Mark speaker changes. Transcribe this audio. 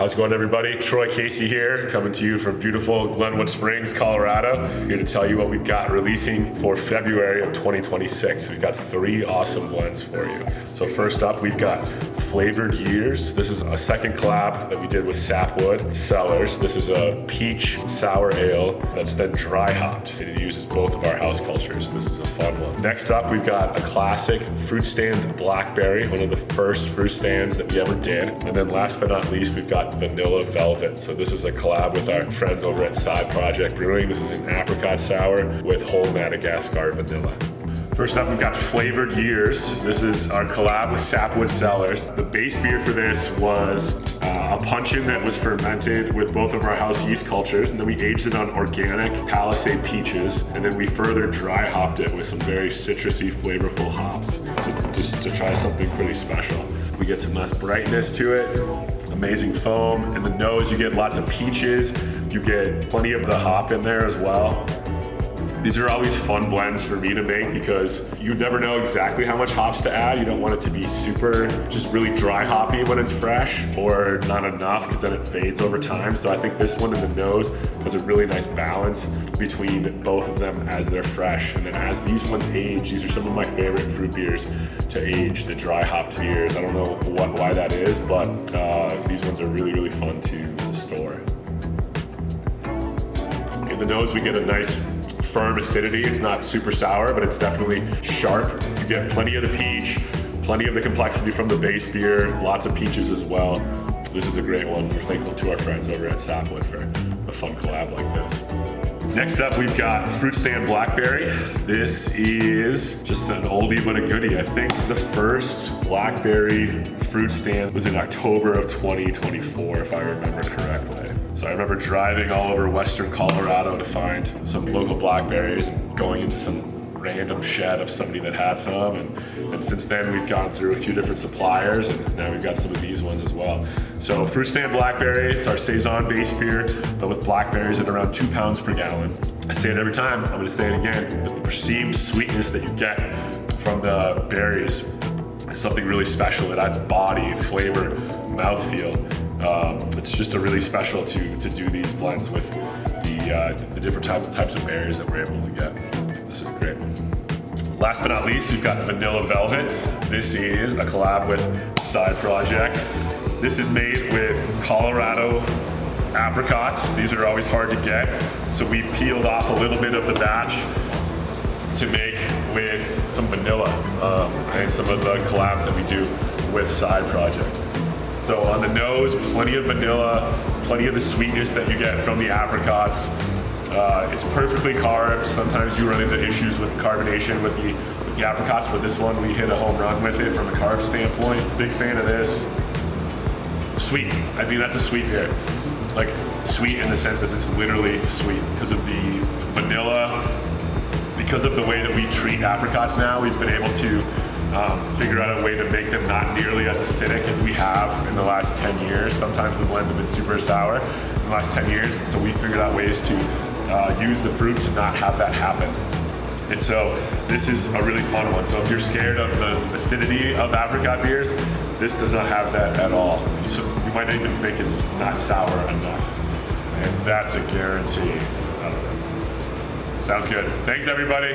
Speaker 1: How's it going, everybody? Troy Casey here, coming to you from beautiful Glenwood Springs, Colorado. Here to tell you what we've got releasing for February of 2026. We've got 3 awesome blends for you. So first up, we've got Flavored Years. This is a second collab that we did with Sapwood, Cellars. This is a peach sour ale that's then dry hopped. It uses both of our house cultures. This is a fun one. Next up, we've got a classic fruit stand Blackberry, one of the first fruit stands that we ever did. And then last but not least, we've got Vanilla Velvet. So this is a collab with our friends over at Side Project Brewing. This is an apricot sour with whole Madagascar vanilla. First up, we've got Flavored Years. This is our collab with Sapwood Cellars. The base beer for this was a puncheon that was fermented with both of our house yeast cultures, and then we aged it on organic Palisade peaches, and then we further dry hopped it with some very citrusy, flavorful hops to try something pretty special. We get some nice brightness to it, amazing foam. In the nose, you get lots of peaches. You get plenty of the hop in there as well. These are always fun blends for me to make because you never know exactly how much hops to add. You don't want it to be super, just really dry hoppy when it's fresh, or not enough because then it fades over time. So I think this one in the nose has a really nice balance between both of them as they're fresh. And then as these ones age, these are some of my favorite fruit beers to age, the dry hopped beers. I don't know why that is, but these ones are really, really fun to store. In the nose, we get a nice firm acidity. It's not super sour, but it's definitely sharp. You get plenty of the peach, plenty of the complexity from the base beer, lots of peaches as well. This is a great one. We're thankful to our friends over at Sapwood for a fun collab like this. Next up, we've got Fruit Stand Blackberry. This is just an oldie but a goodie. I think the first Blackberry fruit stand was in October of 2024, if I remember correctly. So I remember driving all over Western Colorado to find some local blackberries and going into some random shed of somebody that had some. And since then we've gone through a few different suppliers, and now we've got some of these ones as well. So Fruit Stand Blackberry, it's our Saison base beer, but with blackberries at around 2 pounds per gallon. I say it every time, I'm gonna say it again, but the perceived sweetness that you get from the berries is something really special. It adds body, flavor, mouthfeel. It's just a really special to do these blends with the different types of berries that we're able to get. This is great. Last but not least, we've got Vanilla Velvet. This is a collab with Side Project. This is made with Colorado apricots. These are always hard to get, so we peeled off a little bit of the batch to make with some vanilla and some of the collab that we do with Side Project. So on the nose, plenty of vanilla, plenty of the sweetness that you get from the apricots. It's perfectly carved. Sometimes you run into issues with carbonation with the apricots, but this one we hit a home run with it from a carb standpoint. Big fan of this. Sweet. I think that's a sweet beer. Like sweet in the sense that it's literally sweet because of the vanilla. Because of the way that we treat apricots now, we've been able to figure out a way to make them not nearly as acidic as we have in the last 10 years. Sometimes the blends have been super sour in the last 10 years, so we figured out ways to use the fruit to not have that happen. And so this is a really fun one. So if you're scared of the acidity of apricot beers, this does not have that at all. So you might not even think it's not sour enough. And that's a guarantee. I don't know. Sounds good. Thanks, everybody.